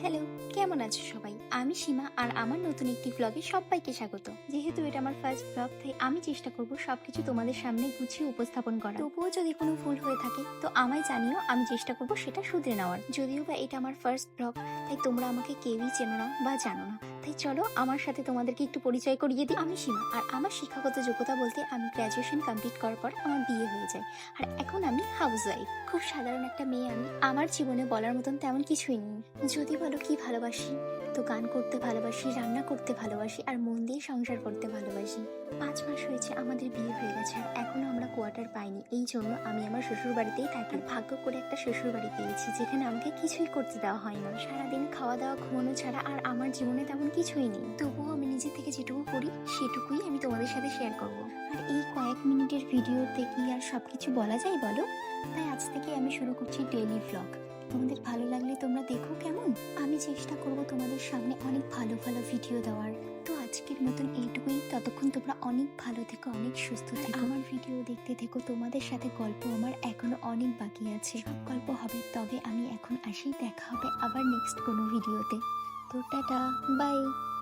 Hello, কেমন আছো সবাই? আমি সীমা আর আমার নতুন একটি ভ্লগে সবাইকে স্বাগত। যেহেতু এটা আমার ফার্স্ট ভ্লগ, তাই আমি চেষ্টা করব সবকিছু তোমাদের সামনে গুছিয়ে উপস্থাপন করা। তবুও যদি কোনো ভুল হয়ে থাকে তো আমায় জানিও, আমি চেষ্টা করব সেটা শুধরে নেওয়ার। যদিও বা এটা আমার ফার্স্ট ভ্লগ, তাই তোমরা আমাকে কেউই চেনো না বা জানো না। তাই চলো আমার সাথে তোমাদেরকে একটু পরিচয় করিয়ে দিই। আমি সীমা আর আমার শিক্ষাগত যোগ্যতা বলতে আমি গ্র্যাজুয়েশন কমপ্লিট করার পর আমার বিয়ে হয়ে যায়। আর এখন আমি হাউস ওয়াইফ। খুব সাধারণ একটা মেয়ে আমি। আমার জীবনে বলার মতন তেমন কিছুই নেই। যদি বলো কি ভালোবাসি, তো গান করতে ভালোবাসি, রান্না করতে ভালোবাসি আর মন দিয়ে সংসার করতে ভালোবাসি। 5 মাস হয়েছে আমাদের বিয়ে হয়ে গেছে আর এখনো আমরা কোয়ার্টার পাইনি। এই জন্য আমি আমার শ্বশুর বাড়িতেই থাকি। ভাগ্য করে একটা শ্বশুর বাড়ি পেয়েছি যেখানে আমাকে কিছুই করতে দেওয়া হয় না। সারাদিন খাওয়া দাওয়া ঘুমানো ছাড়া আর আমার জীবনে তেমন কিছুই নেই। তবুও আমি নিজে থেকে যেটুকু করি সেটুকুই আমি তোমাদের সাথে শেয়ার করব। আর এই কয়েক মিনিটের ভিডিওতে কি আর সবকিছু বলা যায় বলো? তাই আজ থেকে আমি শুরু করছি ডেইলি ভ্লগ। তোমাদের ভালো লাগলে তোমরা দেখো কেমন। আমি চেষ্টা করব তোমাদের সামনে অনেক ভালো ভালো ভিডিও দেওয়ার। তো আজকের মতন এইটুকুই। ততক্ষণ তোমরা অনেক ভালো থেকো, অনেক সুস্থ থেকো। আমার ভিডিও দেখতে থেকো। তোমাদের সাথে গল্প আমার এখনো অনেক বাকি আছে। সব গল্প হবে। তবে আমি এখন আসি, দেখা হবে আবার নেক্সট কোনো ভিডিওতে। তো টাটা, বাই।